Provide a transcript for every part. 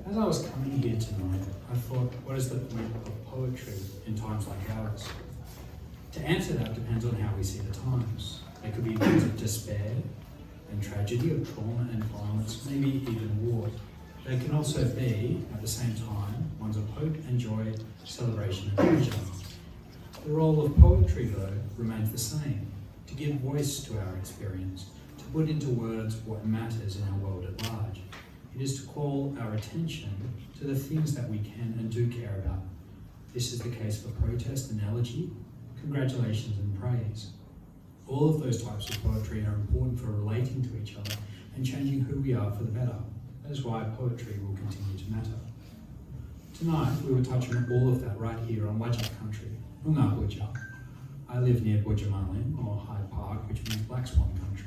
As I was coming here tonight, I thought, what is the point of poetry in times like ours? To answer that depends on how we see the times. They could be ones of despair and tragedy, of trauma and violence, maybe even war. They can also be, at the same time, ones of hope and joy, celebration and pleasure. The role of poetry, though, remains the same: to give voice to our experience, to put into words what matters in our world at large. It is to call our attention to the things that we can and do care about. This is the case for protest and elegy, congratulations and praise. All of those types of poetry are important for relating to each other and changing who we are for the better. That is why poetry will continue to matter. Tonight, we will touch on all of that right here on Wajak country, Noongar Budja. I live near Budjamalin, or Hyde Park, which means Black Swan country.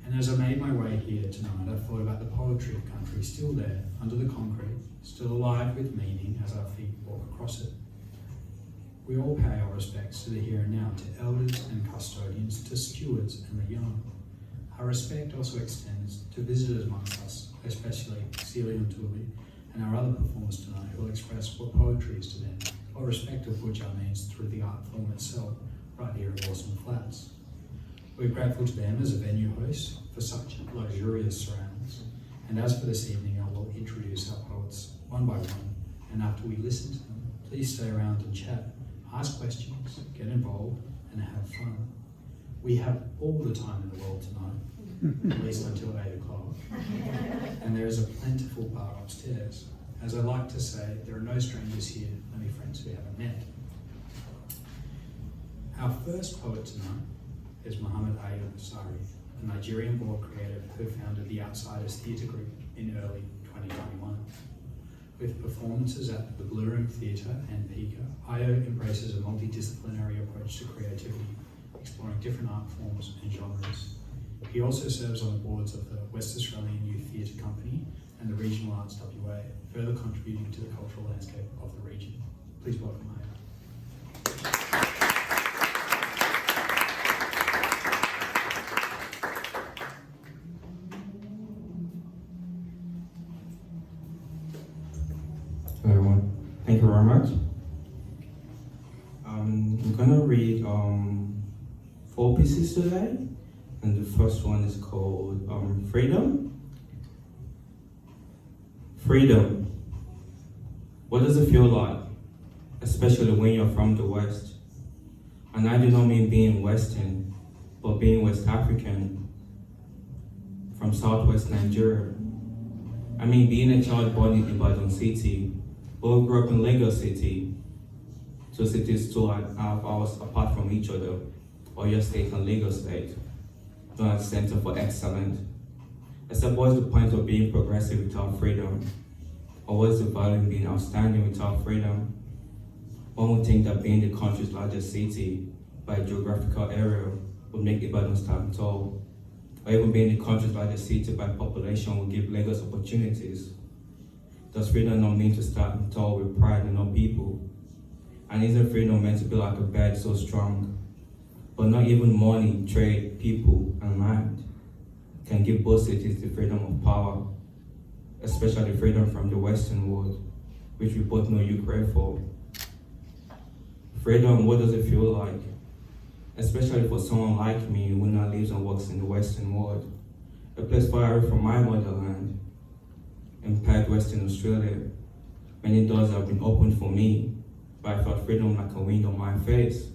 And as I made my way here tonight, I thought about the poetry of country still there, under the concrete, still alive with meaning as our feet walk across it. We all pay our respects to the here and now, to elders and custodians, to stewards and the young. Our respect also extends to visitors amongst us, especially Sihle Ntuli and our other performers tonight who will express what poetry is to them, what respect of Budja means through the art form itself, right here at Lawson Flats. We're grateful to them as a venue host for such luxurious surrounds. And as for this evening, I will introduce our poets one by one, and after we listen to them, please stay around and chat, ask questions, get involved, and have fun. We have all the time in the world tonight, at least until 8 o'clock. And there is a plentiful bar upstairs. As I like to say, there are no strangers here, only friends we haven't met. Our first poet tonight is Mohammed Busari, a Nigerian-born creative who founded the Outsiders Theatre Group in early 2021. With performances at the Blue Room Theatre and Pika, IO embraces a multidisciplinary approach to creativity, exploring different art forms and genres. He also serves on the boards of the West Australian Youth Theatre Company and the Regional Arts WA, further contributing to the cultural landscape of the region. Please welcome IO. Hello everyone, thank you very much. I'm gonna read 4 pieces today, and the first one is called Freedom. Freedom. What does it feel like, especially when you're from the West? And I do not mean being Western, but being West African from Southwest Nigeria. I mean being a child born in Ibadan City, but grew up in Lagos City, 2 cities 2.5 hours apart from each other, Oyo State and Lagos State, known as Center for Excellence. Except what's the point of being progressive without freedom? Or what's the value in being outstanding without freedom? One would think that being the country's largest city by geographical area would make Ibadan stand tall, or even being the country's largest city by population would give Lagos opportunities. Does freedom not mean to stand tall with pride in our people? And isn't freedom meant to be like a bed so strong? But not even money, trade, people, and land can give both cities the freedom of power, especially freedom from the Western world, which we both know you crave for. Freedom, what does it feel like? Especially for someone like me who now lives and works in the Western world, a place far away from my motherland. In Perth, Western Australia, many doors have been opened for me, but I felt freedom like a wind on my face.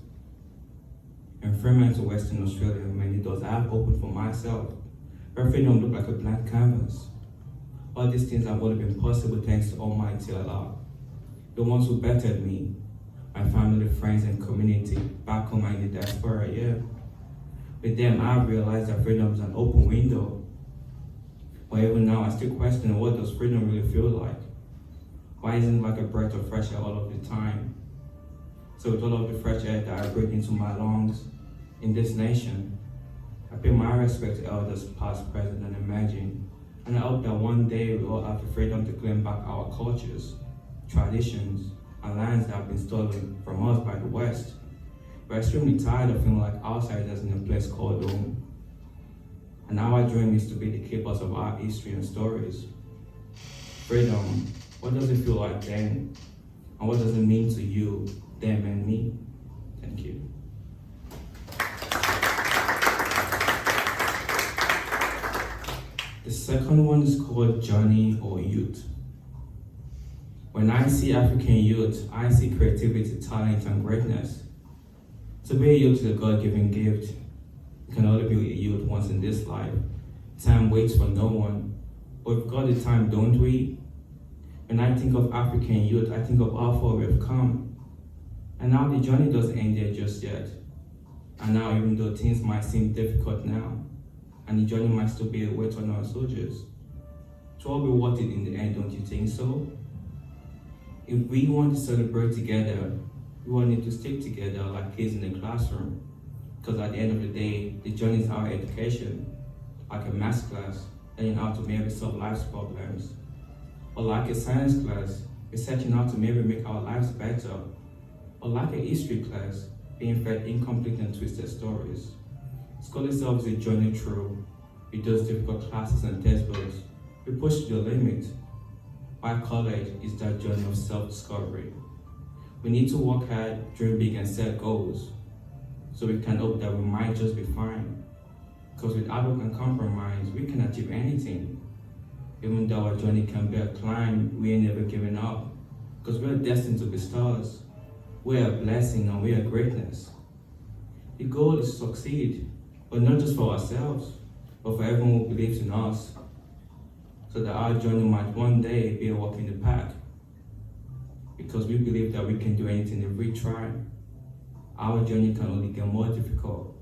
In Fremantle, Western Australia, many doors I have opened for myself, where freedom looked like a blank canvas. All these things have only been possible thanks to Almighty Allah, the ones who bettered me, my family, friends, and community back home in the diaspora, yeah. With them, I have realized that freedom is an open window. But even now, I still question what does freedom really feel like? Why isn't it like a breath of fresh air all of the time? So with all of the fresh air that I breathe into my lungs in this nation, I pay my respect to elders past, present, and emerging. And I hope that one day we all have the freedom to claim back our cultures, traditions, and lands that have been stolen from us by the West. We're extremely tired of feeling like outsiders in a place called home. And our dream is to be the keepers of our history and stories. freedom, what does it feel like then? And what does it mean to you, them and me? Thank you. The second one is called Journey or Youth. When I see African youth, I see creativity, talent, and greatness. To be a youth is a God-given gift. You can only be a youth once in this life. Time waits for no one. But we've got the time, don't we? When I think of African youth, I think of how far we've come. And now the journey doesn't end there just yet. And now, even though things might seem difficult now, and the journey might still be a weight on our soldiers, it will all be worth it in the end, don't you think so? If we want to celebrate together, we all need to stick together like kids in the classroom. Because at the end of the day, the journey is our education, like a math class, learning how to maybe solve life's problems. Or like a science class, researching how to maybe make our lives better. Or like a history class, being fed incomplete and twisted stories. School itself is a journey through. With those difficult classes and textbooks, we push to the limit. While college is that journey of self-discovery. We need to work hard, dream big, and set goals, so we can hope that we might just be fine. Because with hard work and compromise, we can achieve anything. Even though our journey can be a climb, we ain't never giving up. Because we are destined to be stars. We are a blessing and we are greatness. The goal is to succeed, but not just for ourselves, but for everyone who believes in us. So that our journey might one day be a walk in the park. Because we believe that we can do anything if we try. Our journey can only get more difficult.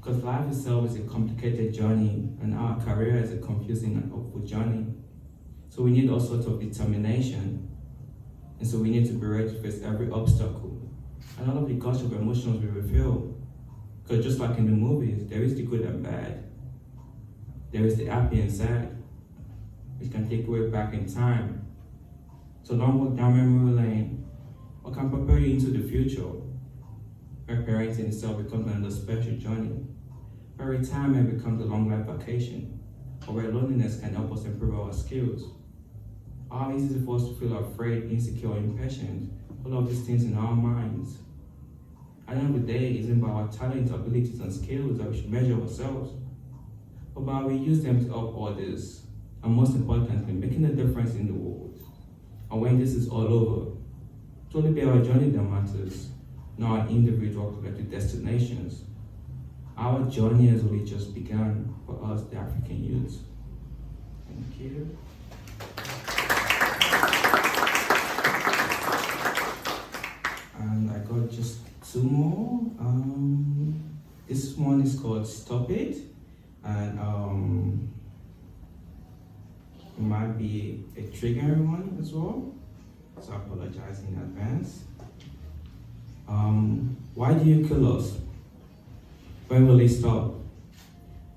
Because life itself is a complicated journey, and our career is a confusing and hopeful journey. So we need all sorts of determination. And so we need to be ready to face every obstacle. And all of the gush of emotions we will feel. Because just like in the movies, there is the good and bad. There is the happy and sad. Which can take you way back in time. So don't walk down memory lane, or can prepare you into the future. Where parenting itself becomes another special journey. Where retirement becomes a long life vacation. Or where loneliness can help us improve our skills. How easy is it for us to feel afraid, insecure, impatient? All of these things in our minds. At the end of the day, it isn't by our talents, abilities, and skills that we should measure ourselves, but by how we use them to help others. And most importantly, making a difference in the world. And when this is all over, it's only be our journey that matters, not our individual collective destinations. Our journey has only just begun for us, the African youth. Thank you. And I got just two more. This one is called Stop It. And it might be a triggering one as well, so I apologize in advance. Why do you kill us? When will it stop?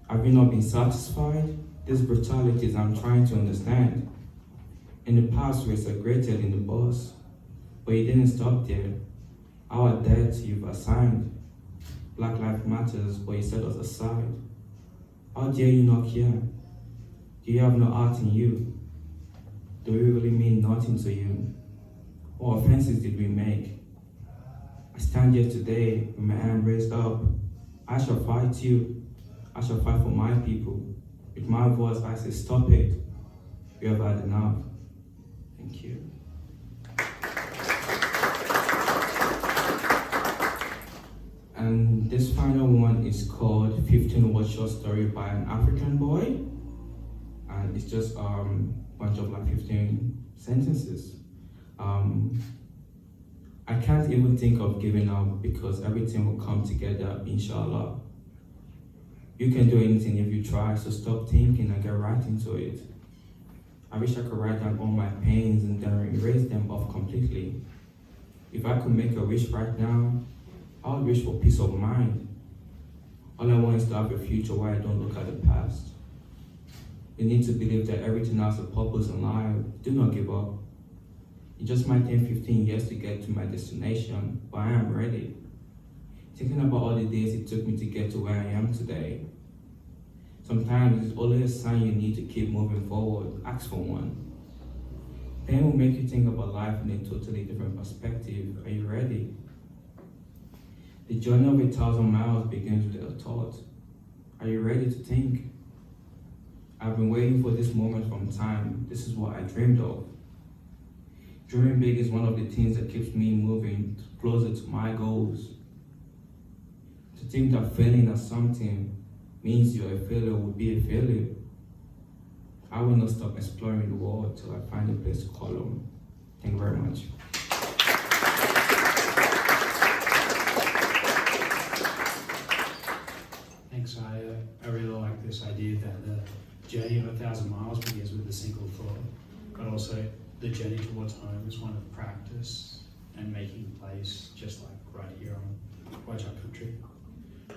Have you not been satisfied? These brutalities I'm trying to understand. In the past, we were segregated in the bus, but you didn't stop there. Our debt you've assigned. Black Lives Matters, but you set us aside. How dare you not care? Do you have no heart in you? Do we really mean nothing to you? What offenses did we make? I stand here today with my hand raised up. I shall fight you. I shall fight for my people. With my voice, I say, stop it. We have had enough. Thank you. And this final one is called 15 Word Short Story by an African Boy. And it's just a bunch of like 15 sentences. I can't even think of giving up because everything will come together, inshallah. You can do anything if you try, so stop thinking and get right into it. I wish I could write down all my pains and then erase them off completely. If I could make a wish right now, I would wish for peace of mind. All I want is to have a future where I don't look at the past. You need to believe that everything has a purpose in life. Do not give up. It just might take 15 years to get to my destination, but I am ready. Thinking about all the days it took me to get to where I am today. Sometimes it's only a sign you need to keep moving forward. Ask for one. Pain will make you think about life in a totally different perspective. Are you ready? The journey of 1,000 miles begins with a thought. Are you ready to think? I've been waiting for this moment from time. This is what I dreamed of. Dreaming big is one of the things that keeps me moving closer to my goals. To think that failing at something means you're a failure would be a failure. I will not stop exploring the world till I find a place to call home. Thank you very much. Thanks. I really like this idea that the journey of 1,000 miles begins with a single thought, but also the journey towards home is one of practice and making a place, just like right here on Wajak country.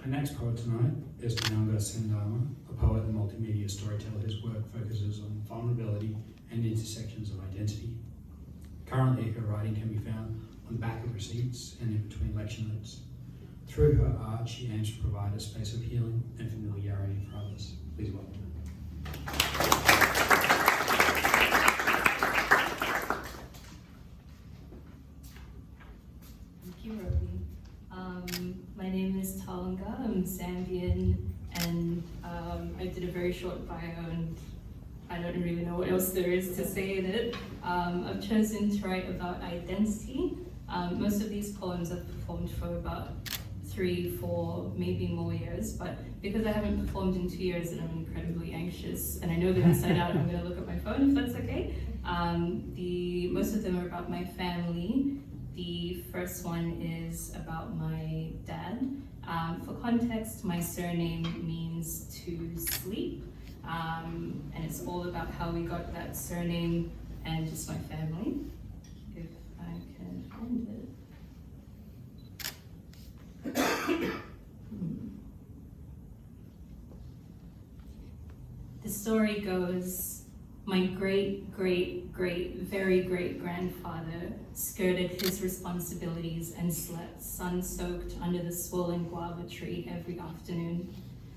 Our next poet tonight is Taonga Sendama, a poet and multimedia storyteller whose work focuses on vulnerability and intersections of identity. Currently, her writing can be found on the back of receipts and in between lecture notes. Through her art, she aims to provide a space of healing and familiarity for others. Please welcome her. Thank you, Roby. My name is Taonga. I'm Zambian, and I did a very short bio, and I don't really know what else there is to say in it. I've chosen to write about identity. Most of these poems I've performed for about 3, 4, maybe more years, but because I haven't performed in 2 years and I'm incredibly anxious, and I know that inside out, I'm going to look at my phone if that's okay. Most of them are about my family. The first one is about my dad. For context, my surname means to sleep, and it's all about how we got that surname and just my family. If I can find it. The story goes, my very great grandfather skirted his responsibilities and slept sun-soaked under the swollen guava tree every afternoon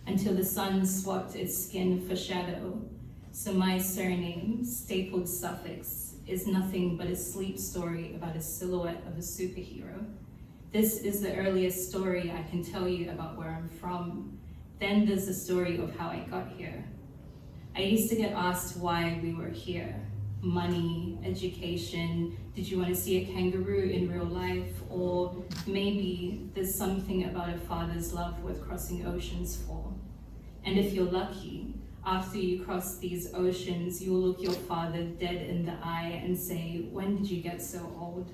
until the sun swapped its skin for shadow. So my surname, stapled suffix, is nothing but a sleep story about a silhouette of a superhero. This is the earliest story I can tell you about where I'm from. Then there's the story of how I got here. I used to get asked why we were here. Money, education, did you want to see a kangaroo in real life? Or maybe there's something about a father's love worth crossing oceans for. And if you're lucky, after you cross these oceans, you'll look your father dead in the eye and say, when did you get so old?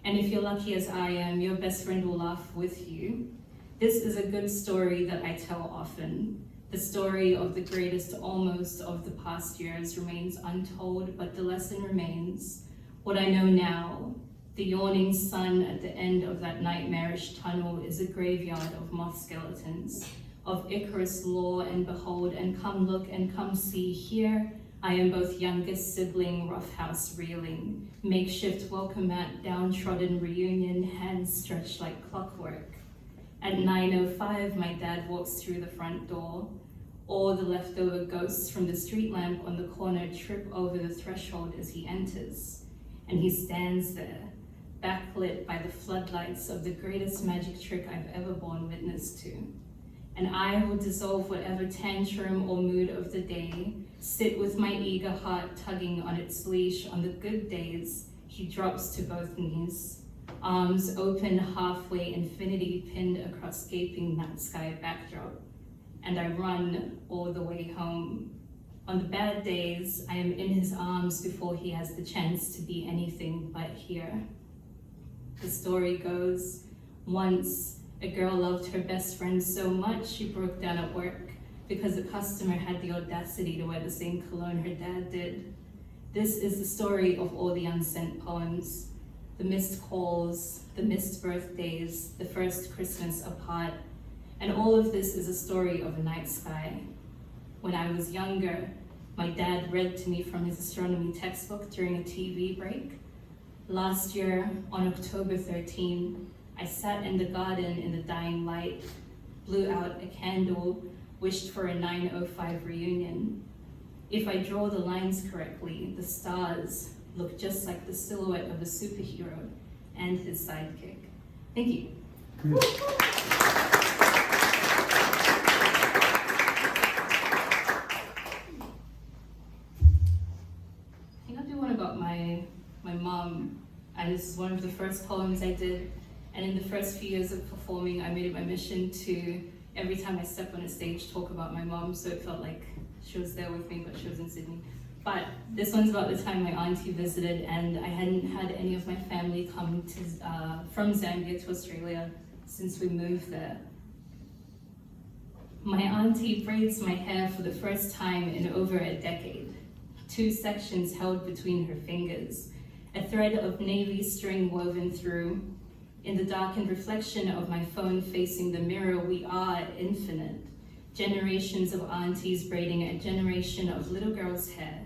And if you're lucky as I am, your best friend will laugh with you. This is a good story that I tell often. The story of the greatest almost of the past years remains untold, but the lesson remains. What I know now, the yawning sun at the end of that nightmarish tunnel is a graveyard of moth skeletons, of Icarus lore and behold, and come look and come see here. I am both youngest sibling, roughhouse reeling, makeshift welcome mat, downtrodden reunion, hands stretched like clockwork. At 9:05, my dad walks through the front door. All the leftover ghosts from the street lamp on the corner trip over the threshold as he enters. And he stands there, backlit by the floodlights of the greatest magic trick I've ever borne witness to. And I will dissolve whatever tantrum or mood of the day, sit with my eager heart tugging on its leash. On the good days, he drops to both knees, arms open halfway, infinity pinned across gaping night sky backdrop. And I run all the way home. On the bad days, I am in his arms before he has the chance to be anything but here. The story goes, once a girl loved her best friend so much she broke down at work because a customer had the audacity to wear the same cologne her dad did. This is the story of all the unsent poems, the missed calls, the missed birthdays, the first Christmas apart. And all of this is a story of a night sky. When I was younger, my dad read to me from his astronomy textbook during a TV break. Last year, on October 13, I sat in the garden in the dying light, blew out a candle, wished for a 9:05 reunion. If I draw the lines correctly, the stars, look just like the silhouette of a superhero and his sidekick. Thank you. I think I'll do one about my mom, and this is one of the first poems I did. And in the first few years of performing, I made it my mission to, every time I step on a stage, talk about my mom, so it felt like she was there with me, but she was in Sydney. But this one's about the time my auntie visited, and I hadn't had any of my family come from Zambia to Australia since we moved there. My auntie braids my hair for the first time in over a decade. 2 sections held between her fingers, a thread of navy string woven through. In the darkened reflection of my phone facing the mirror, we are infinite. Generations of aunties braiding a generation of little girls' hair.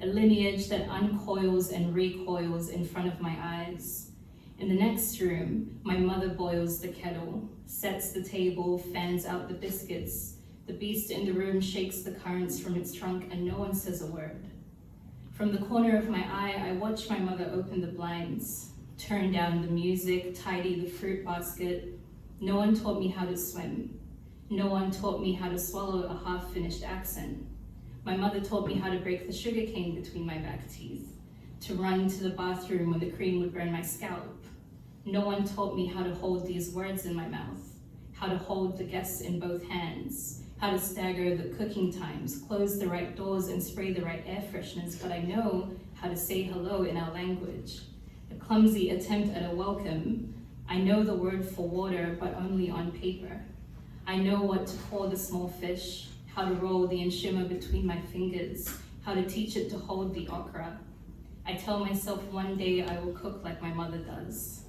A lineage that uncoils and recoils in front of my eyes. In the next room, my mother boils the kettle, sets the table, fans out the biscuits. The beast in the room shakes the currents from its trunk and no one says a word. From the corner of my eye, I watch my mother open the blinds, turn down the music, tidy the fruit basket. No one taught me how to swim. No one taught me how to swallow a half-finished accent. My mother taught me how to break the sugar cane between my back teeth, to run to the bathroom when the cream would burn my scalp. No one taught me how to hold these words in my mouth, how to hold the guests in both hands, how to stagger the cooking times, close the right doors and spray the right air fresheners, but I know how to say hello in our language. A clumsy attempt at a welcome. I know the word for water, but only on paper. I know what to call the small fish, how to roll the enshima between my fingers, how to teach it to hold the okra. I tell myself one day I will cook like my mother does.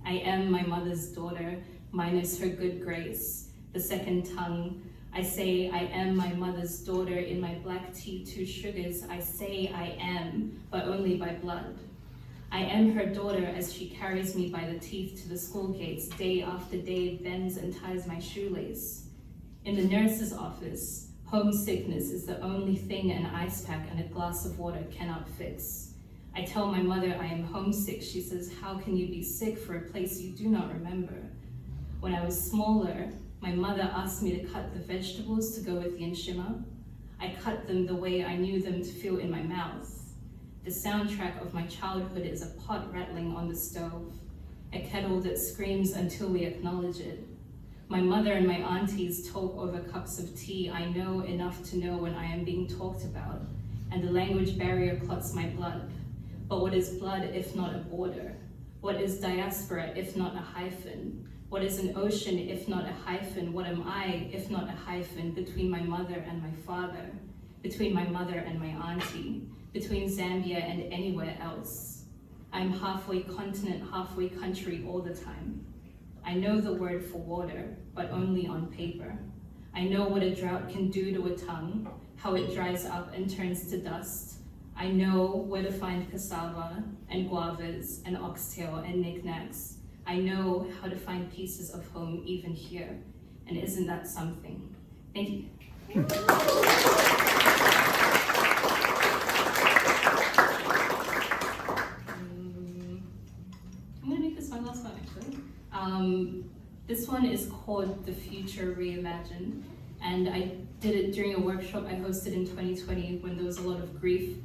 I am my mother's daughter, minus her good grace, the second tongue. I say I am my mother's daughter in my black tea, 2 sugars. I say I am, but only by blood. I am her daughter as she carries me by the teeth to the school gates, day after day, bends and ties my shoelace. In the nurse's office, homesickness is the only thing an ice pack and a glass of water cannot fix. I tell my mother I am homesick. She says, how can you be sick for a place you do not remember? When I was smaller, my mother asked me to cut the vegetables to go with the enshima. I cut them the way I knew them to feel in my mouth. The soundtrack of my childhood is a pot rattling on the stove, a kettle that screams until we acknowledge it. My mother and my aunties talk over cups of tea. I know enough to know when I am being talked about, and the language barrier clots my blood. But what is blood if not a border? What is diaspora if not a hyphen? What is an ocean if not a hyphen? What am I if not a hyphen between my mother and my father, between my mother and my auntie, between Zambia and anywhere else? I'm halfway continent, halfway country all the time. I know the word for water, but only on paper. I know what a drought can do to a tongue, how it dries up and turns to dust. I know where to find cassava and guavas and oxtail and knickknacks. I know how to find pieces of home even here. And isn't that something? Thank you. I'm gonna make this my last one actually. This one is called The Future Reimagined, and I did it during a workshop I hosted in 2020 when there was a lot of grief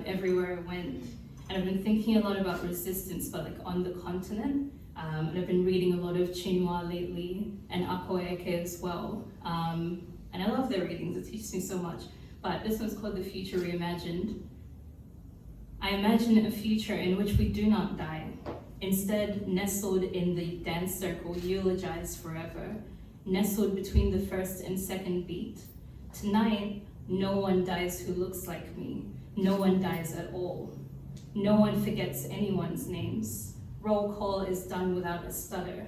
everywhere I went. And I've been thinking a lot about resistance, but like on the continent. And I've been reading a lot of Chinua lately and Akoeke as well. And I love their readings, it teaches me so much. But this one's called The Future Reimagined. I imagine a future in which we do not die. Instead, nestled in the dance circle, eulogized forever, nestled between the first and second beat. Tonight, no one dies who looks like me. No one dies at all. No one forgets anyone's names. Roll call is done without a stutter.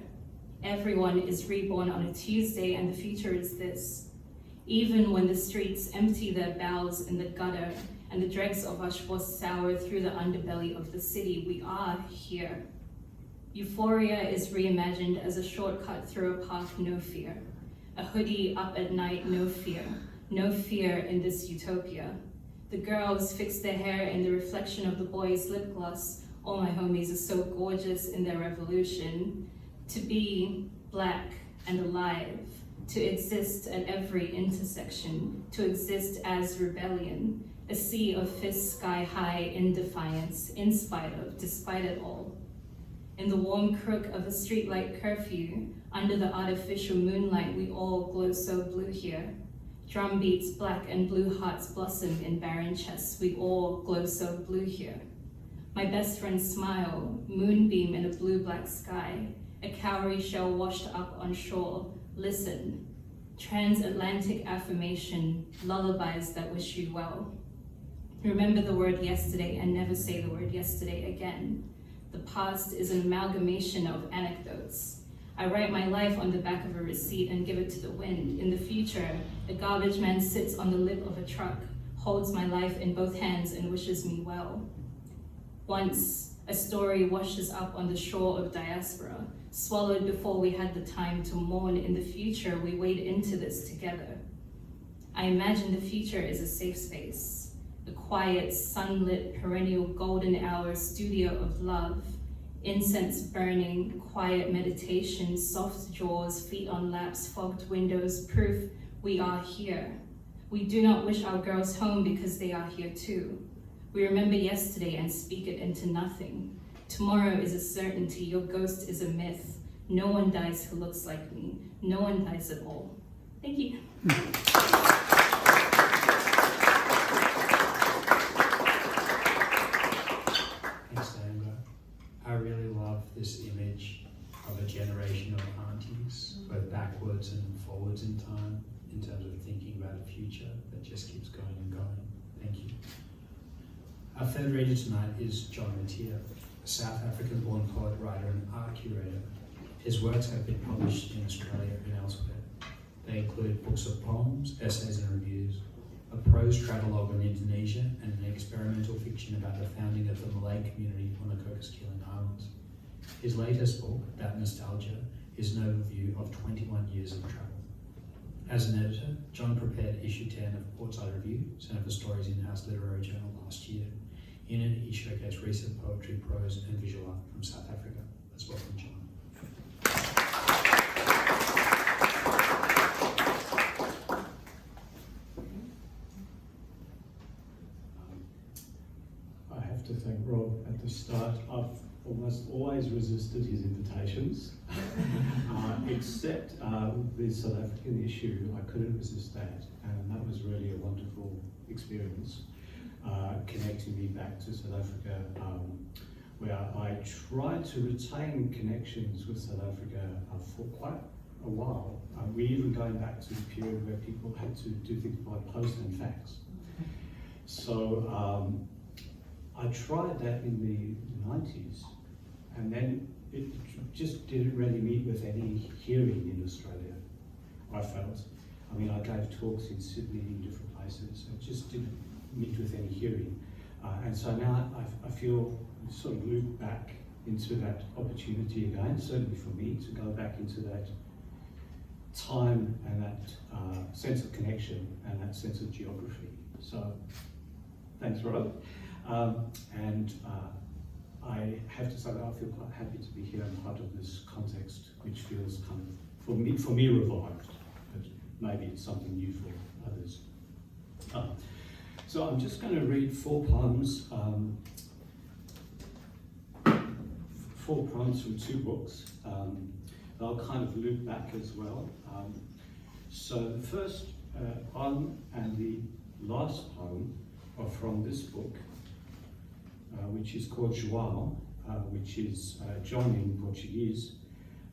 Everyone is reborn on a Tuesday, and the future is this. Even when the streets empty their bowels in the gutter and the dregs of Ashwa sour through the underbelly of the city, we are here. Euphoria is reimagined as a shortcut through a path, no fear. A hoodie up at night, no fear. No fear in this utopia. The girls fix their hair in the reflection of the boys' lip gloss. All my homies are so gorgeous in their revolution. To be black and alive, to exist at every intersection, to exist as rebellion, a sea of fists sky high in defiance, in spite of, despite it all. In the warm crook of a streetlight curfew, under the artificial moonlight, we all glow so blue here. Drum beats, black and blue hearts blossom in barren chests, we all glow so blue here. My best friend's smile, moonbeam in a blue-black sky, a cowrie shell washed up on shore, listen. Transatlantic affirmation, lullabies that wish you well. Remember the word yesterday and never say the word yesterday again. The past is an amalgamation of anecdotes. I write my life on the back of a receipt and give it to the wind. In the future, a garbage man sits on the lip of a truck, holds my life in both hands and wishes me well. Once, a story washes up on the shore of diaspora, swallowed before we had the time to mourn. In the future, we wade into this together. I imagine the future is a safe space, a quiet, sunlit, perennial golden hour studio of love, incense burning, quiet meditation, soft jaws, feet on laps, fogged windows, proof we are here. We do not wish our girls home because they are here too. We remember yesterday and speak it into nothing. Tomorrow is a certainty, your ghost is a myth. No one dies who looks like me. No one dies at all. Thank you. Thanks, Taonga. I really love this image of a generation of aunties, both backwards and forwards in time, in terms of thinking about a future that just keeps going and going. Thank you. Our third reader tonight is John Mattia, a South African-born poet, writer, and art curator. His works have been published in Australia and elsewhere. They include books of poems, essays, and reviews, a prose travelogue on Indonesia, and an experimental fiction about the founding of the Malay community on the Cocos-Keeling Islands. His latest book, That Nostalgia, is an overview of 21 years of travel. As an editor, John prepared issue 10 of Portside Review, Centre for Stories in-house literary journal last year. In it, he showcased recent poetry, prose, and visual art from South Africa. Let's welcome John. I have to thank Rob at the start. I've almost always resisted his invitations, except the South African issue. I couldn't resist that, and that was really a wonderful experience, connecting me back to South Africa, where I tried to retain connections with South Africa for quite a while. We're even going back to the period where people had to do things by post and fax. So I tried that in the 90s, and then it just didn't really meet with any hearing in Australia, I felt. I mean, I gave talks in Sydney in different places, it just didn't meet with any hearing. And so now I feel sort of looped back into that opportunity again, certainly for me, to go back into that time and that sense of connection and that sense of geography. So, thanks, Rob. I have to say that I feel quite happy to be here and part of this context, which feels kind of, for me revived, but maybe it's something new for others. So I'm just going to read four poems from two books. They'll kind of loop back as well. So the first poem and the last poem are from this book, which is called João, which is John in Portuguese.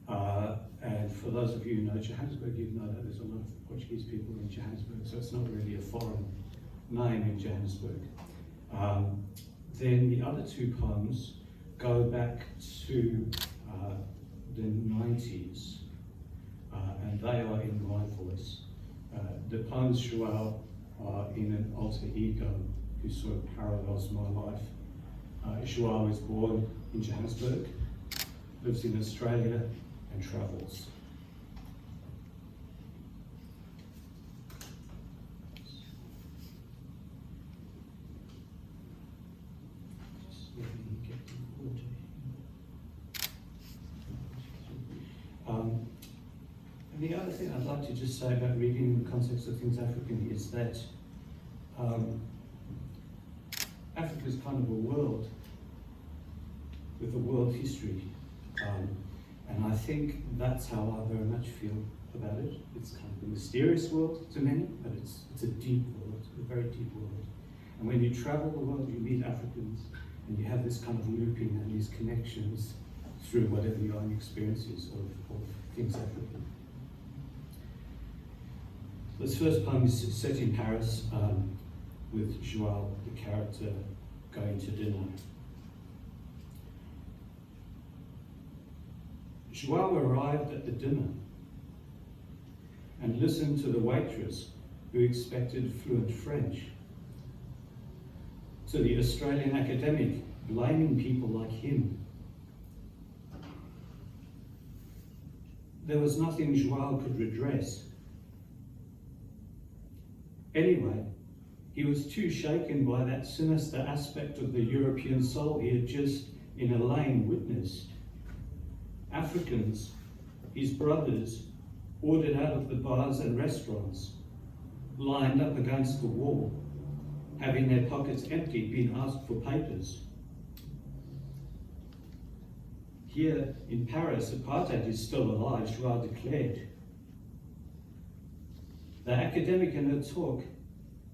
And for those of you who know Johannesburg, you know that there's a lot of Portuguese people in Johannesburg, so it's not really a foreign name in Johannesburg. Then the other two poems go back to the 90s, and they are in my voice. The poems João are in an alter ego who sort of parallels my life. João was born in Johannesburg, lives in Australia, and travels. let me get the water here. And the other thing I'd like to just say about reading in the context of things African is that Africa is kind of a world with a world history. And I think that's how I very much feel about it. It's kind of a mysterious world to many, but it's a deep world, a very deep world. And when you travel the world, you meet Africans, and you have this kind of looping and these connections through whatever your own experiences of things African. This first poem is set in Paris with Joao, the character, going to dinner. Joao arrived at the dinner and listened to the waitress who expected fluent French, to the Australian academic blaming people like him. There was nothing Joao could redress. Anyway, he was too shaken by that sinister aspect of the European soul he had just in a lane witnessed. Africans, his brothers, ordered out of the bars and restaurants, lined up against the wall, having their pockets empty, being asked for papers. Here in Paris, apartheid is still alive, Joao declared. The academic in her talk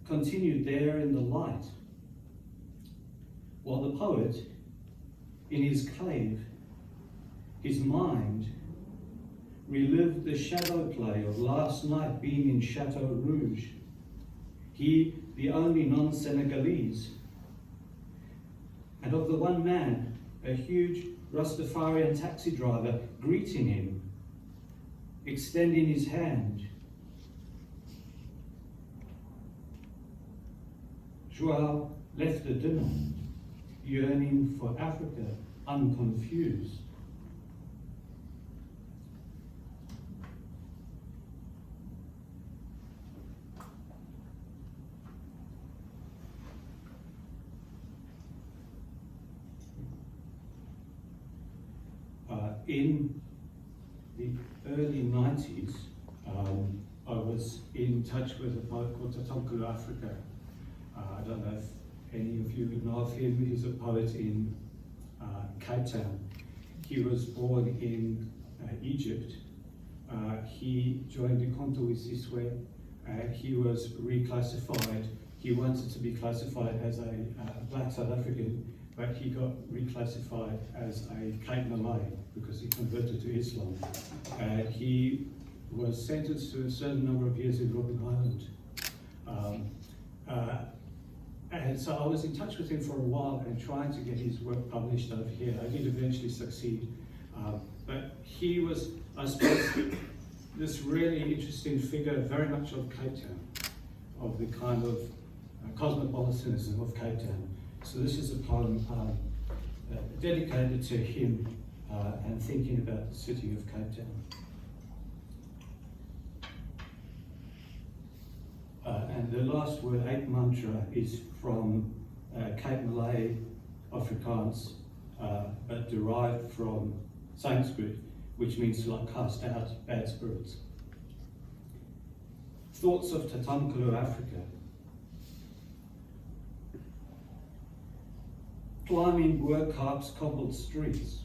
continued there in the light, while the poet, in his cave, his mind relived the shadow play of last night being in Chateau Rouge. He, the only non-Senegalese, and of the one man, a huge Rastafarian taxi driver, greeting him, extending his hand. Joao left the dinner, yearning for Africa, unconfused. In the early 90s, I was in touch with a poet called Taonga Africa. I don't know if any of you know of him. He's a poet in Cape Town. He was born in Egypt. He joined the Konto with Sihle. He was reclassified. He wanted to be classified as a black South African, but he got reclassified as a Cape Malay because he converted to Islam. He was sentenced to a certain number of years in Durban Island. And so I was in touch with him for a while and trying to get his work published over here. I did eventually succeed. But he was, I suppose, this really interesting figure, very much of Cape Town, of the kind of cosmopolitanism of Cape Town. So this is a poem dedicated to him and thinking about the city of Cape Town. And the last word, eight mantra, is from Cape Malay Afrikaans, but derived from Sanskrit, which means to like cast out bad spirits. Thoughts of Taonga Africa. Climbing Boerkaap's cobbled streets,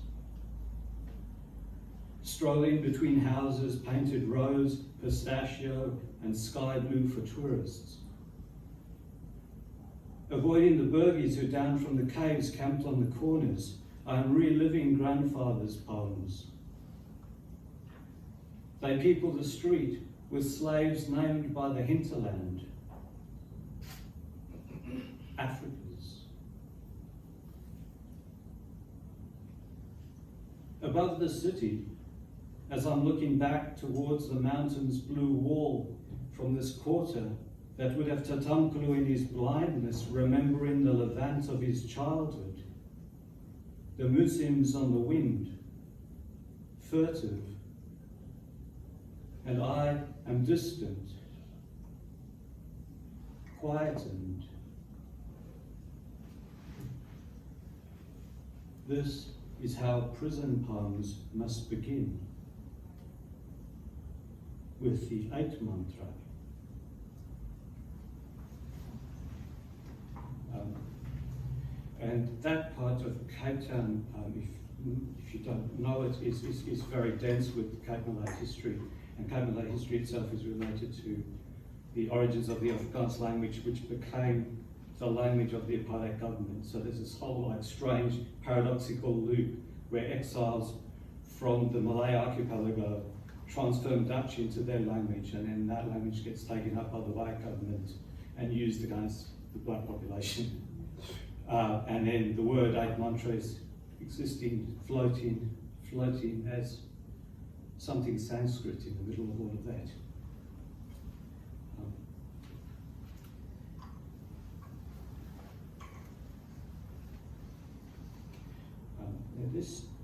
strolling between houses painted rose, pistachio, and sky blue for tourists. Avoiding the burgies who down from the caves camped on the corners, I am reliving grandfather's poems. They people the street with slaves named by the hinterland, Africa's. Above the city, as I'm looking back towards the mountain's blue wall from this quarter that would have Tatamkulu in his blindness, remembering the Levant of his childhood, the Muslims on the wind, furtive, and I am distant, quietened. This is how prison poems must begin, with the 8 mantra. And that part of Cape Town, if you don't know it, is very dense with Cape Malay history. And Cape Malay history itself is related to the origins of the Afrikaans language, which became the language of the apartheid government. So there's this whole strange paradoxical loop where exiles from the Malay archipelago transform Dutch into their language, and then that language gets taken up by the white government and used against the black population. And then the word 8 mantra is existing, floating as something Sanskrit in the middle of all of that.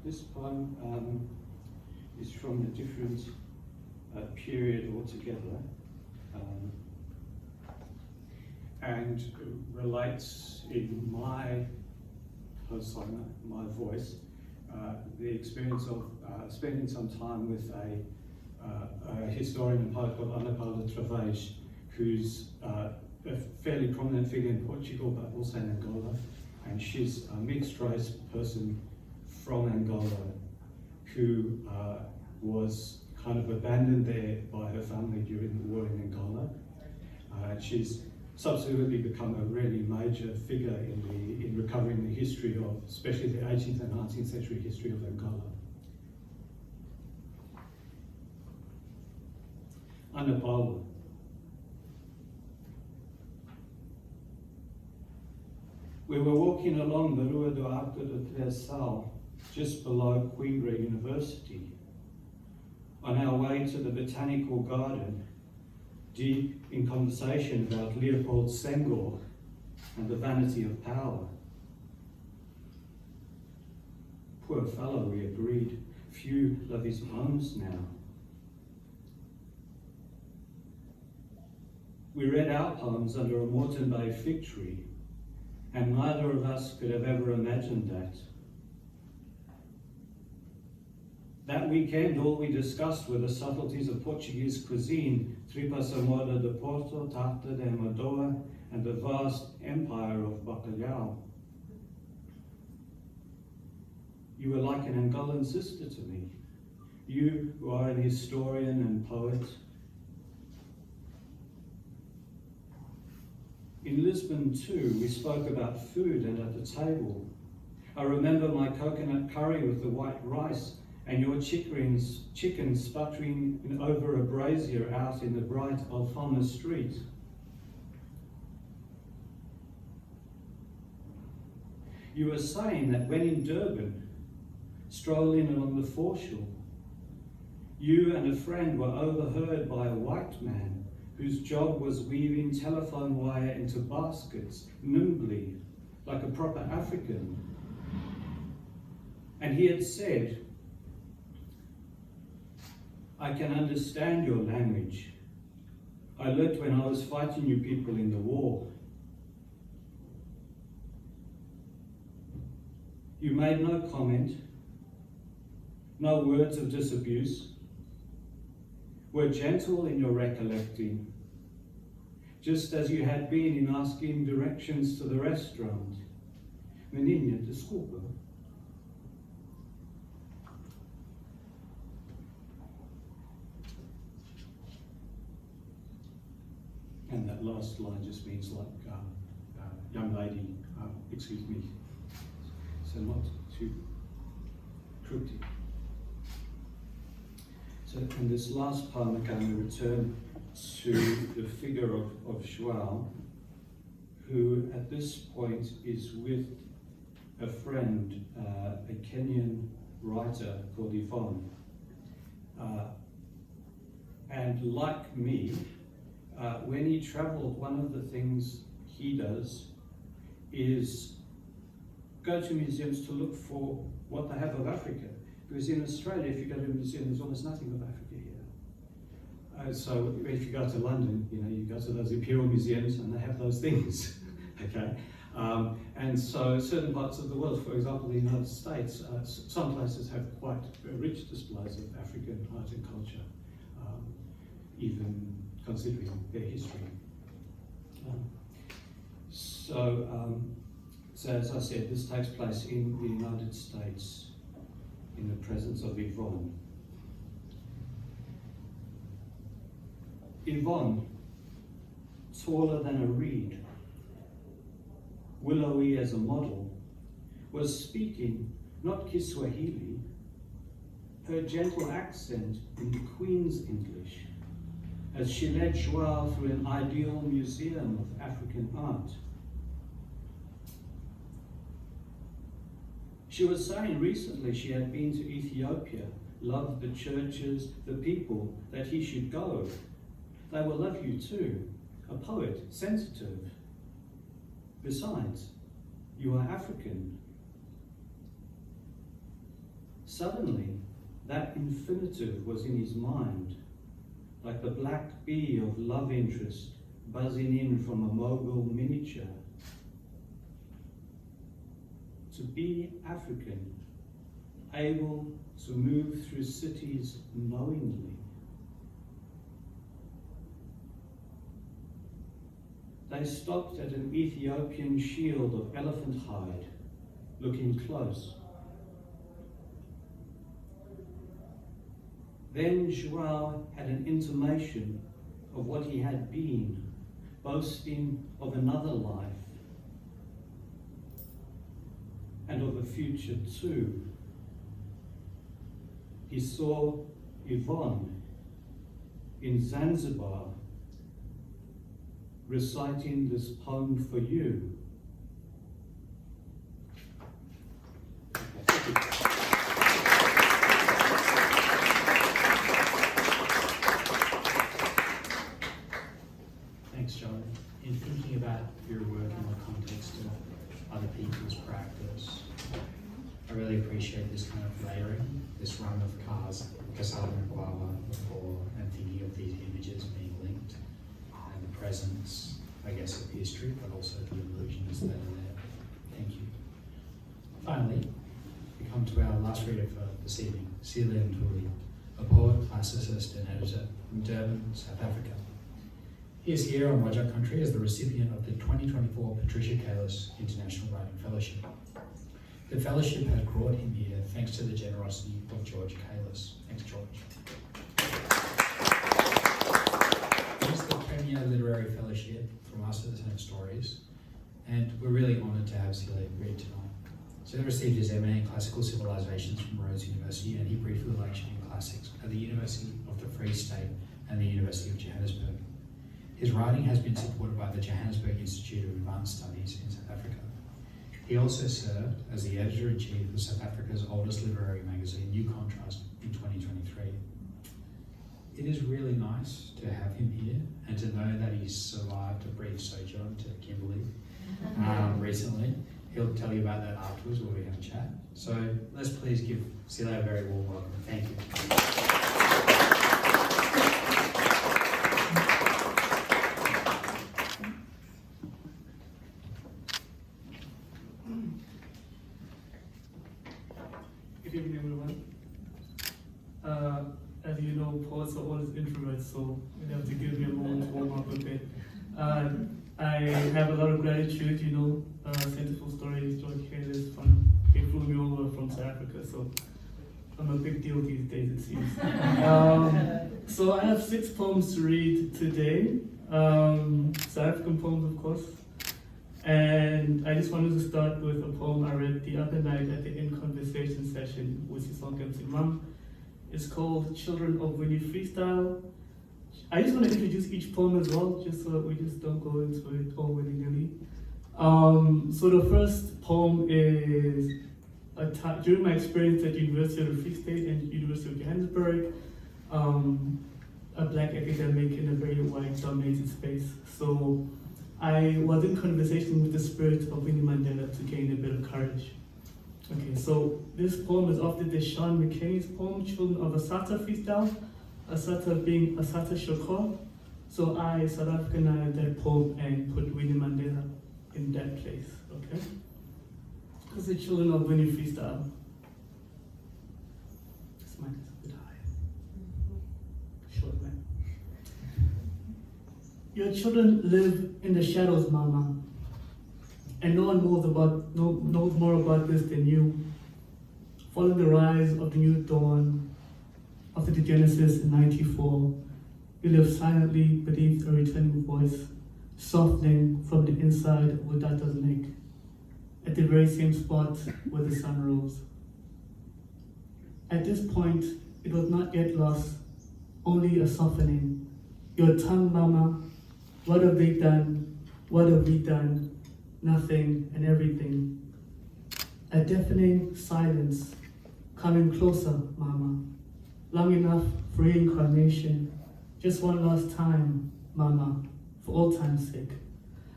This poem is from a different period altogether, and relates in my persona, my voice, the experience of spending some time with a historian and poet called Ana Paula Travage, who's a fairly prominent figure in Portugal, but also in Angola, and she's a mixed race person from Angola who was kind of abandoned there by her family during the war in Angola. She's subsequently become a really major figure in recovering the history of, especially the 18th and 19th century history of Angola. Ana Paula. We were walking along the Rua do Arco do Triassal, just below Coimbra University, on our way to the botanical garden, deep in conversation about Leopold Senghor and the vanity of power. Poor fellow, we agreed, few of his poems now. We read our poems under a Moreton Bay fig tree, and neither of us could have ever imagined that. That weekend, all we discussed were the subtleties of Portuguese cuisine, tripas à moda de Porto, tarta de Amadora, and the vast empire of bacalhau. You were like an Angolan sister to me. You who are an historian and poet. In Lisbon too, we spoke about food and at the table. I remember my coconut curry with the white rice and your chicken sputtering over a brazier out in the bright Alfama street. You were saying that when in Durban, strolling along the foreshore, you and a friend were overheard by a white man whose job was weaving telephone wire into baskets, nimbly, like a proper African. And he had said, I can understand your language. I learnt when I was fighting you people in the war. You made no comment, no words of disabuse, were gentle in your recollecting, just as you had been in asking directions to the restaurant. Menina, desculpa. And that last line just means like, young lady, excuse me. So not too cryptic. So in this last poem, again, we return to the figure of João, who at this point is with a friend, a Kenyan writer called Yvonne. And like me, when he travelled, one of the things he does is go to museums to look for what they have of Africa. Because in Australia, if you go to a museum, there's almost nothing of Africa here. So if you go to London, you go to those imperial museums and they have those things, okay? And so certain parts of the world, for example the United States, some places have quite rich displays of African art and culture, even considering their history. So as I said, this takes place in the United States in the presence of Yvonne. Yvonne, taller than a reed, willowy as a model, was speaking not Kiswahili, her gentle accent in Queen's English, as she led Joao through an ideal museum of African art. She was saying recently she had been to Ethiopia, loved the churches, the people, that he should go. They will love you too, a poet, sensitive. Besides, you are African. Suddenly, that infinitive was in his mind, like the black bee of love interest buzzing in from a mogul miniature. To be African, able to move through cities knowingly. They stopped at an Ethiopian shield of elephant hide, looking close. Then Joao had an intimation of what he had been, boasting of another life, and of a future too. He saw Yvonne in Zanzibar reciting this poem for you. Thanks, John. In thinking about your work in the context of other people's practice, I really appreciate this kind of layering, this run of cars, Kasala and Guava before, and thinking of these images being linked, and the presence, I guess, of history, but also the illusions that are there. Thank you. Finally, we come to our last reader for this evening, Sihle Ntuli, a poet, classicist, and editor from Durban, South Africa. He is here on Wajak country as the recipient of the 2024 Patricia Kailis International Writing Fellowship. The fellowship has brought him here thanks to the generosity of George Kailis. Thanks, George. It is the premier literary fellowship from us at the Center of Stories, and we're really honoured to have Sihle read tonight. Sihle received his MA in Classical Civilizations from Rhodes University, and he briefly lectured in classics at the University of the Free State and the University of Johannesburg. His writing has been supported by the Johannesburg Institute of Advanced Studies in South Africa. He also served as the editor-in-chief of South Africa's oldest literary magazine, New Contrast, in 2023. It is really nice to have him here and to know that he's survived a brief sojourn to Kimberley recently. He'll tell you about that afterwards when we have a chat. So let's please give Sihle a very warm welcome. Thank you. Good evening, everyone. As you know, poets are always introverts, so you have to give me a moment to warm up a bit. I have a lot of gratitude, Center for Stories, George Kailis, he flew me over from South Africa, so I'm a big deal these days, it seems. So I have 6 poems to read today, South African poems, of course. And I just wanted to start with a poem I read the other night at the In Conversation session with Sihle Ntuli. It's called Children of Winnie Freestyle. I just want to introduce each poem as well, just so that we just don't go into it all willy-nilly. So the first poem is during my experience at University of the Free State and University of Johannesburg, a black academic in a very white-dominated space. So I was in conversation with the spirit of Winnie Mandela to gain a bit of courage. Okay, so this poem is after the Sean McKinney's poem, Children of Asata Freestyle, Asata being Asata Shoko. So I South Africanized that poem and put Winnie Mandela in that place. Okay? Because the children of Winnie Freestyle. This mic is a bit high. Short man. Your children live in the shadows, Mama. And no one knows more about this than you. Following the rise of the new dawn after the Genesis in 94, you live silently beneath a returning voice, softening from the inside of Udata's neck, at the very same spot where the sun rose. At this point, it was not yet lost, only a softening. Your tongue, Mama, what have they done? What have we done? Nothing and everything. A deafening silence, coming closer, Mama. Long enough for reincarnation. Just one last time, Mama, for all time's sake.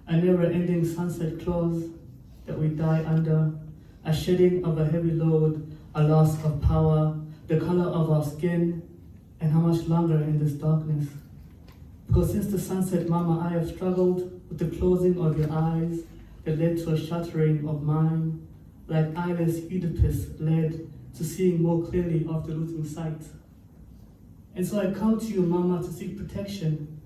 A never-ending sunset clause that we die under. A shedding of a heavy load, a loss of power, the color of our skin, and how much longer in this darkness. Because since the sunset, Mama, I have struggled with the closing of your eyes that led to a shuttering of mine, like eyeless Oedipus led to seeing more clearly after losing sight. And so I come to you, Mama, to seek protection,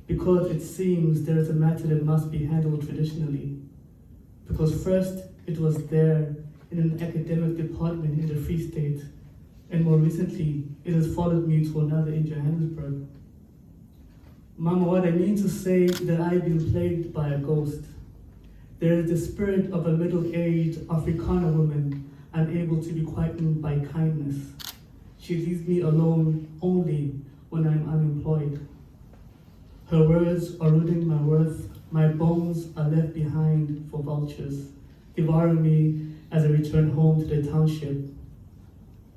because it seems there is a matter that must be handled traditionally. Because first, it was there in an academic department in the Free State, and more recently, it has followed me to another in Johannesburg. Mama, what I mean to say is that I've been plagued by a ghost. There is the spirit of a middle-aged Afrikaner woman unable to be quietened by kindness. She leaves me alone only when I'm unemployed. Her words are rooting my worth. My bones are left behind for vultures, devouring me as I return home to the township.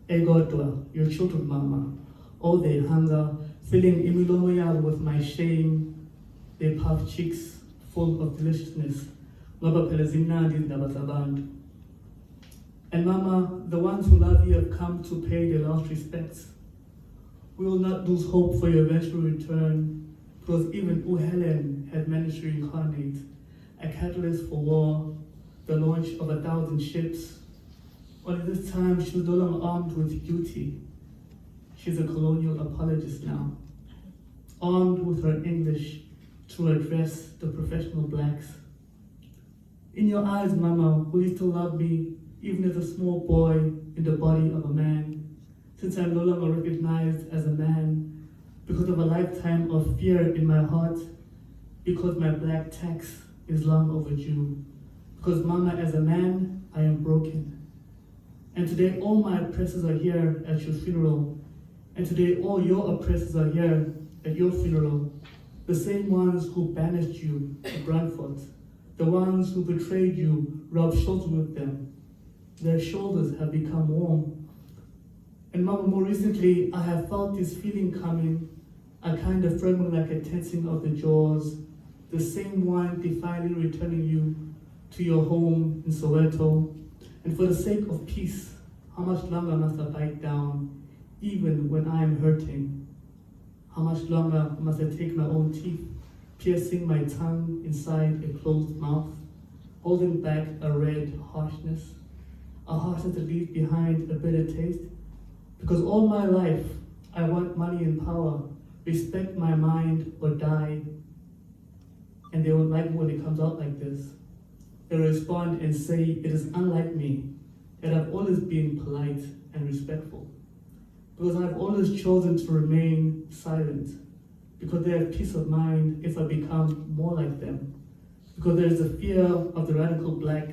Egodwa, your children, Mama, all their hunger, filling imilomo with my shame, their puffed cheeks full of deliciousness. And Mama, the ones who love you have come to pay their last respects. We will not lose hope for your eventual return, because even Helen had managed to reincarnate, a catalyst for war, the launch of 1,000 ships. Only this time she was no longer armed with duty. She's a colonial apologist now, armed with her English to address the professional blacks. In your eyes, Mama, will you still love me, even as a small boy in the body of a man, since I'm no longer recognized as a man, because of a lifetime of fear in my heart, because my black tax is long overdue, because Mama, as a man, I am broken. And today all my oppressors are here at your funeral, and today all your oppressors are here at your funeral, the same ones who banished you to Brantford, the ones who betrayed you, rubbed shoulders with them. Their shoulders have become warm. And Mama, more recently, I have felt this feeling coming, a kind of firming like a tensing of the jaws, the same one defiantly returning you to your home in Soweto. And for the sake of peace, how much longer must I bite down, even when I am hurting? How much longer must I take my own teeth, piercing my tongue inside a closed mouth, holding back a red harshness, a harshness that leaves behind a bitter taste? Because all my life, I want money and power, respect my mind or die. And they won't like me when it comes out like this. They respond and say, it is unlike me, that I've always been polite and respectful. Because I've always chosen to remain silent. Because they have peace of mind if I become more like them. Because there is a fear of the radical black,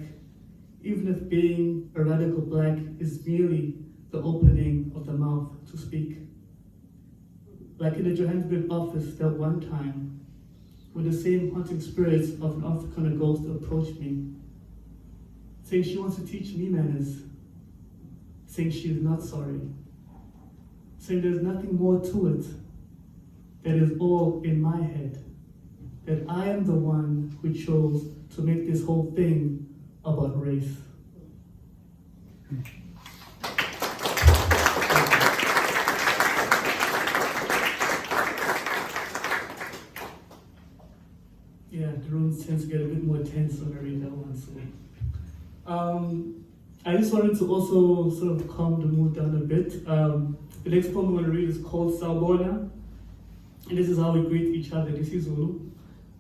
even if being a radical black is merely the opening of the mouth to speak. Like in the Johannesburg office that one time, when the same haunting spirits of an Afrikaner ghost approached me, saying she wants to teach me manners, saying she is not sorry, saying there's nothing more to it, that is all in my head, that I am the one who chose to make this whole thing about race. Yeah, the room tends to get a bit more tense when I read that one. So, I just wanted to also sort of calm the mood down a bit. The next poem I'm going to read is called Sawubona, and this is how we greet each other. This is Zulu.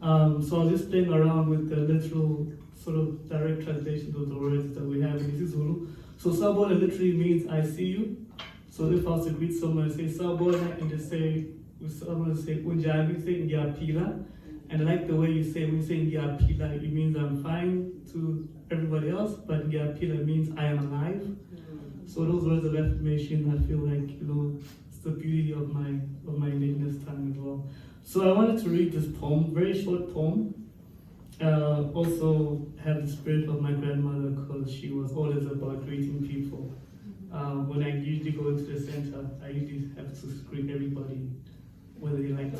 So I was just playing around with the literal sort of direct translation of the words that we have in this is Zulu. So Sawubona literally means I see you. So if I was to greet someone and say Sawubona and just say, someone to say Unjani, say Ngiyaphila. And I like the way you say, when you say Ngiyaphila, it means I'm fine to everybody else, but Ngiyaphila means I am alive. So those words of affirmation, I feel like, it's the beauty of my indigenous tongue as well. So I wanted to read this poem, very short poem. Also have the spirit of my grandmother, because she was always about greeting people. When I usually go into the center, I usually have to greet everybody, whether they like to,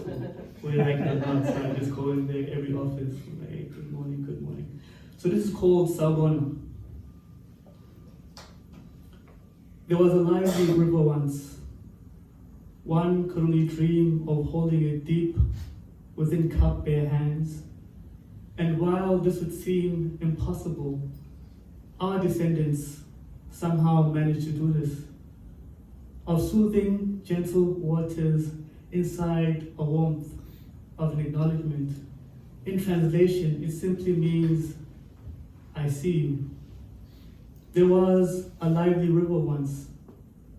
whether they like it or not. So I just go in there every office, like, hey, good morning, good morning. So this is called Sawubona. There was a lively river once. One could only dream of holding it deep within cup bare hands. And while this would seem impossible, our descendants somehow managed to do this. Of soothing, gentle waters inside a warmth of an acknowledgement. In translation, it simply means, I see you. There was a lively river once,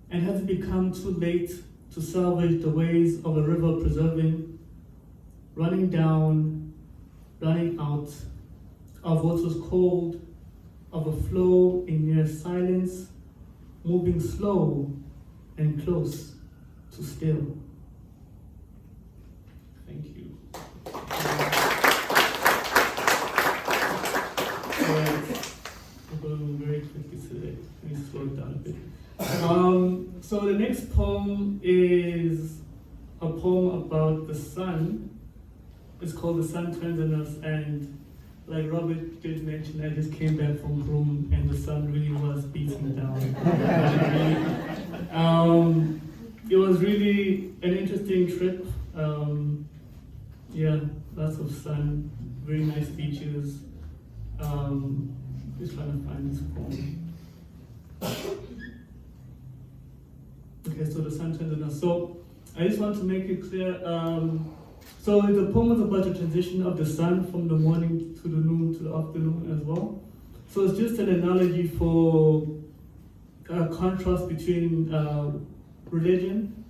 and had it become too late to salvage the ways of a river preserving, running down, running out, of what was called of a flow in near silence, moving slow and close to still. Thank you. I'm going very quickly today. Let me slow it down a bit. So the next poem is a poem about the sun. It's called The Sun Turns on Us, and like Robert did mention, I just came back from Broome and the sun really was beating down. It was really an interesting trip. Yeah, lots of sun, very nice beaches. Just trying to find this poem. Okay, so The Sun Turns on Us. So I just want to make it clear. So the poem is about the transition of the sun from the morning to the noon to the afternoon as well. So it's just an analogy for a contrast between religion.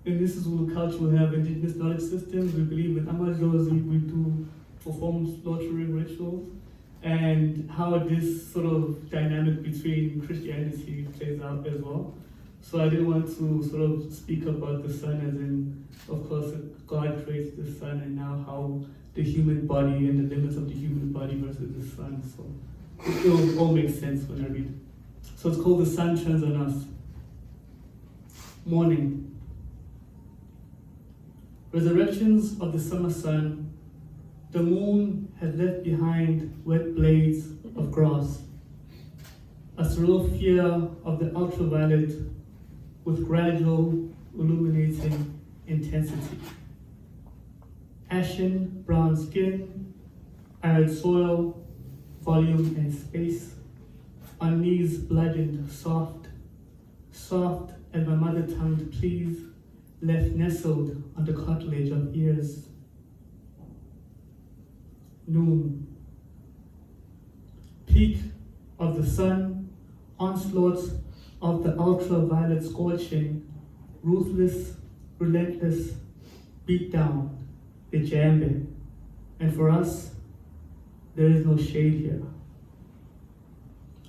In this Zulu culture, we have indigenous knowledge systems. We believe in Amazozi, we do perform slaughtering rituals, and how this sort of dynamic between Christianity plays out as well. So I didn't want to sort of speak about the sun as in, of course, God creates the sun, and now how the human body and the limits of the human body versus the sun. So it all makes sense when I read. So it's called The Sun Turns on Us. Morning. Resurrections of the summer sun. The moon had left behind wet blades of grass. A surreal fear of the ultraviolet with gradual illuminating intensity. Ashen brown skin, arid soil, volume and space. On knees bludgeoned, soft, soft as my mother tongue to please, left nestled on the cartilage of ears. Noon. Peak of the sun, onslaughts of the ultraviolet scorching, ruthless, relentless, beat down, the jambe. And for us, there is no shade here.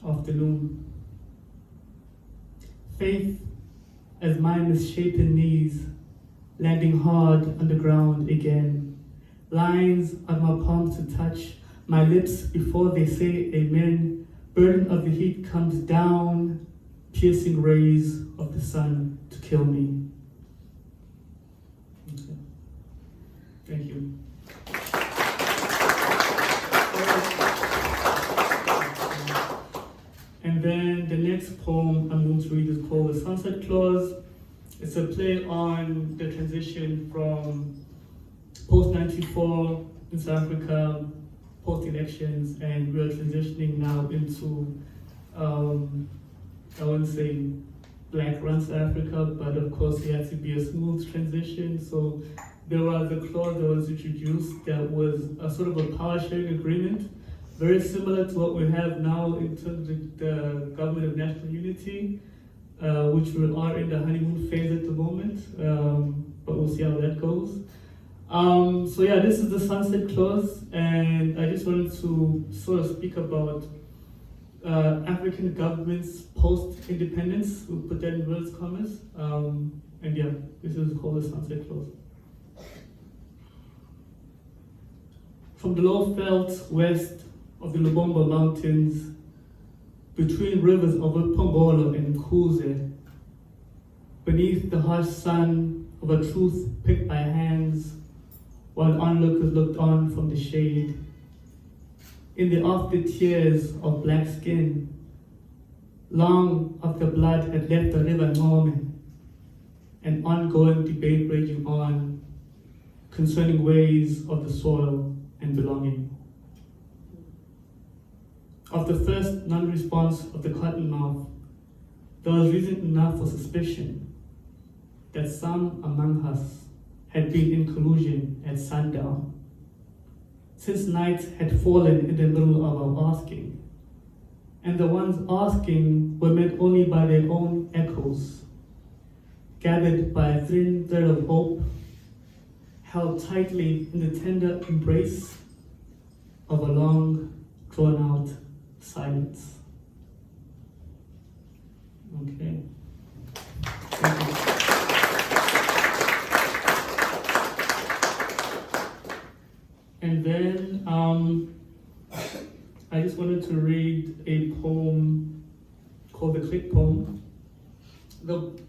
Afternoon. Faith as my misshapen knees, landing hard on the ground again. Lines on my palms to touch my lips before they say amen. Burden of the heat comes down, piercing rays of the sun to kill me. Okay. Thank you. And then the next poem I'm going to read is called The Sunset Clause. It's a play on the transition from post-94 in South Africa, post-elections, and we're transitioning now into, I wouldn't say Black run South Africa, but of course it has to be a smooth transition. So there was a clause that was introduced that was a sort of a power sharing agreement, very similar to what we have now in terms of the Government of National Unity, which we are in the honeymoon phase at the moment, but we'll see how that goes. So yeah, this is the sunset clause, and I just wanted to sort of speak about African governments post-independence. We'll put that in inverted commas. And yeah, this is called the sunset clause. From the low veldt west of the Lubombo Mountains, between rivers of Pongolo and Kuze, beneath the harsh sun of a truth picked by hands, while onlookers looked on from the shade, in the after tears of black skin, long after blood had left the river Ngome, an ongoing debate raging on concerning ways of the soil and belonging. Of the first non-response of the cottonmouth, there was reason enough for suspicion that some among us had been in collusion at sundown, since night had fallen in the middle of our asking, and the ones asking were met only by their own echoes, gathered by a thin thread of hope, held tightly in the tender embrace of a long, drawn-out silence. Okay. Thank you. And then I just wanted to read a poem called The Click Poem.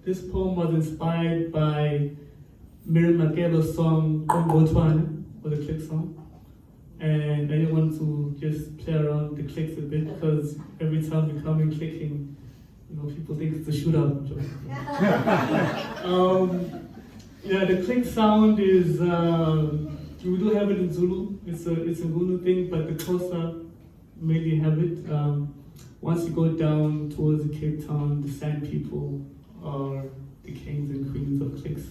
This poem was inspired by Miriam Makeba's song Botswana, or the click song. And I just want to just play around the clicks a bit, because every time we come in clicking, people think it's a shootout. Yeah, the click sound is, we do have it in Zulu. It's a Zulu thing, but the Xhosa mainly have it. Once you go down towards Cape Town, the Sand people are the kings and queens of clicks.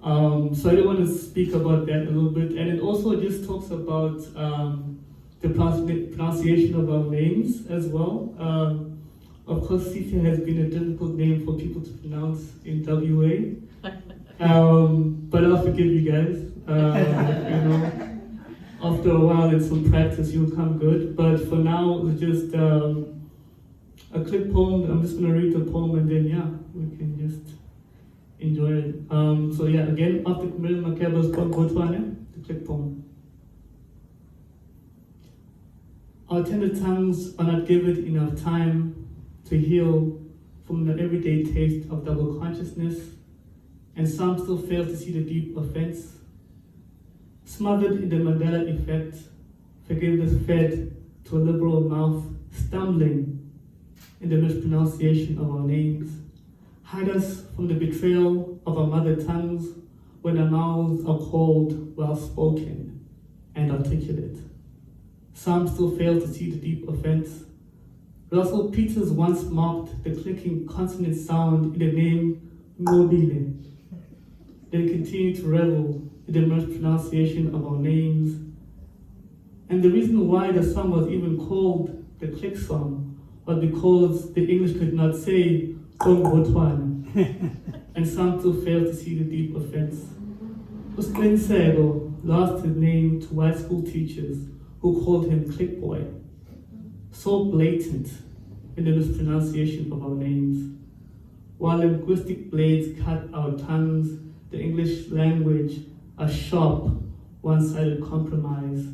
So I do want to speak about that a little bit, and it also just talks about the pronunciation of our names as well. Of course, Sihle has been a difficult name for people to pronounce in WA, but I'll forgive you guys. After a while and some practice, you'll come good. But for now, it's just a quick poem. I'm just going to read the poem, and then we can just enjoy it. So again, after Miriam Makeba's poem, Botswana, the click poem. Our tender tongues are not given enough time to heal from the everyday taste of double consciousness, and some still fail to see the deep offense. Smothered in the Mandela effect, forgiveness fed to a liberal mouth, stumbling in the mispronunciation of our names. Hide us from the betrayal of our mother tongues when our mouths are called well-spoken and articulate. Some still fail to see the deep offense. Russell Peters once mocked the clicking consonant sound in the name Ngobile, then continued to revel in the mispronunciation of our names. And the reason why the song was even called the click song was because the English could not say Botswana, and some still failed to see the deep offense. Usqiniseko lost his name to white school teachers who called him Click Boy, so blatant in the mispronunciation of our names. While linguistic blades cut our tongues, the English language a sharp, one-sided compromise,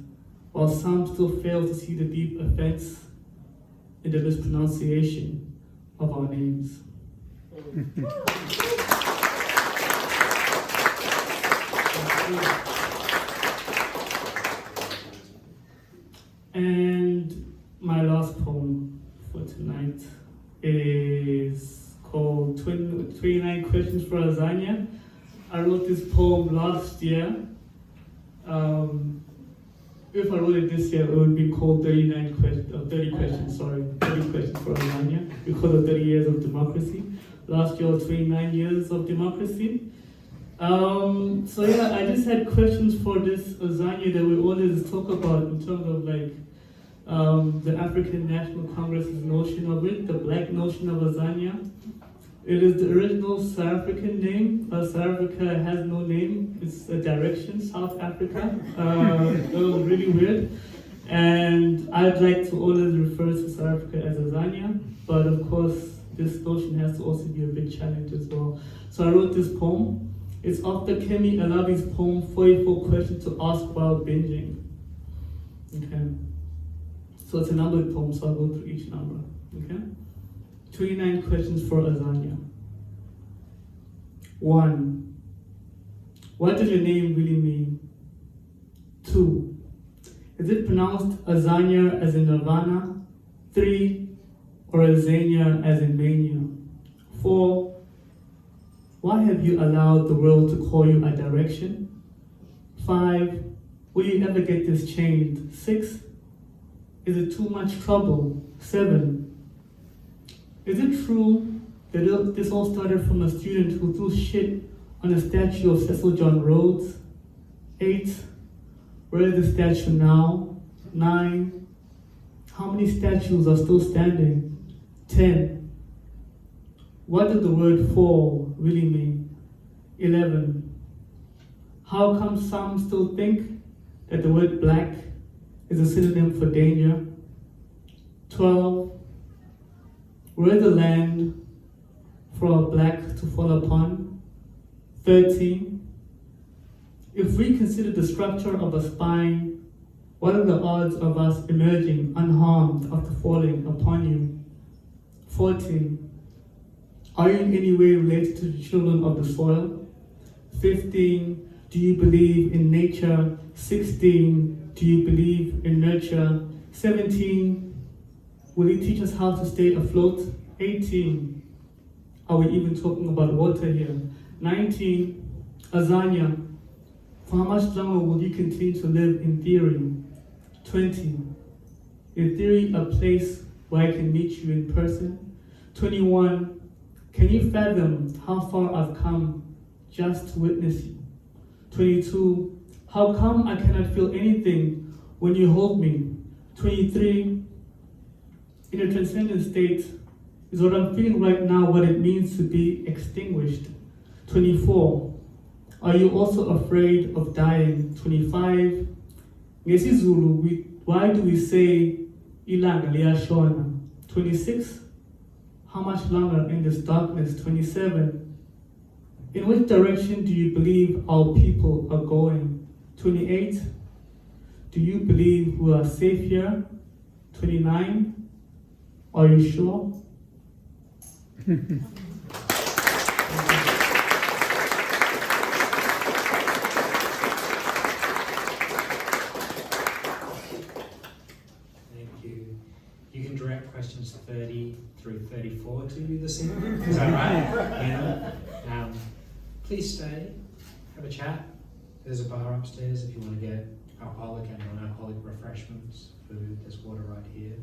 while some still fail to see the deep offense in the mispronunciation of our names. And my last poem for tonight is called 29 Questions for Lasagna. I wrote this poem last year. if I wrote it this year, it would be called 30 questions for Azania, because of 30 years of democracy. Last year was 29 years of democracy. So yeah, I just had questions for this Azania that we always talk about in terms of like the African National Congress's notion of it, the black notion of Azania. It is the original South African name. South Africa has no name. It's a direction, South Africa. It was really weird. And I'd like to always refer to South Africa as Azania, but of course, this notion has to also be a big challenge as well. So I wrote this poem. It's after Kemi Alabi's poem, 44 Questions to Ask While Binging. Okay. So it's a numbered poem, so I'll go through each number. Okay. 29 questions for Azania. 1. What does your name really mean? 2. Is it pronounced Azania as in Nirvana? 3. Or Azania as in mania? 4. Why have you allowed the world to call you a direction? 5. Will you ever get this changed? 6. Is it too much trouble? 7. Is it true that this all started from a student who threw shit on a statue of Cecil John Rhodes? 8. Where is the statue now? 9. How many statues are still standing? 10. What does the word fall really mean? 11. How come some still think that the word black is a synonym for danger? 12. Where is the land for a black to fall upon? 13. If we consider the structure of a spine, what are the odds of us emerging unharmed after falling upon you? 14. Are you in any way related to the children of the soil? 15. Do you believe in nature? 16. Do you believe in nurture? 17. Will you teach us how to stay afloat? 18. Are we even talking about water here? 19. Azania. For how much longer will you continue to live in theory? 20. Is theory a place where I can meet you in person? 21. Can you fathom how far I've come just to witness you? 22. How come I cannot feel anything when you hold me? 23. In a transcendent state, is what I'm feeling right now what it means to be extinguished? 24. Are you also afraid of dying? 25. NgesiZulu, why do we say ilanga liyashona? 26. How much longer in this darkness? 27. In which direction do you believe our people are going? 28. Do you believe we are safe here? 29. Are you sure? Thank you. You can direct questions 30 through 34 to me this evening. Is that right? Yeah. Please stay, have a chat. There's a bar upstairs if you want to get alcoholic and non-alcoholic refreshments, food. There's water right here.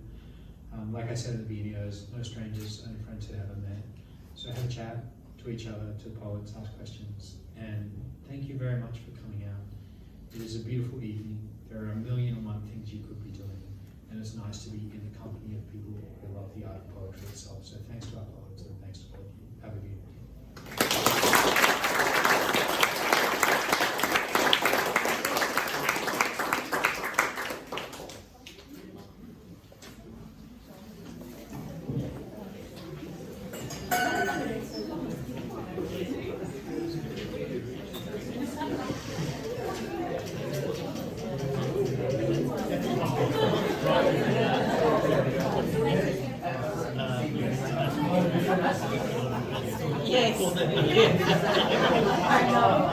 Like I said at the beginning, there's no strangers, only friends who haven't met. So have a chat to each other, to poets, ask questions, and thank you very much for coming out. It is a beautiful evening. There are 1,000,001 things you could be doing, and it's nice to be in the company of people who love the art of poetry itself. So thanks to our poets and thanks to all of you. Have a beautiful evening. Yes.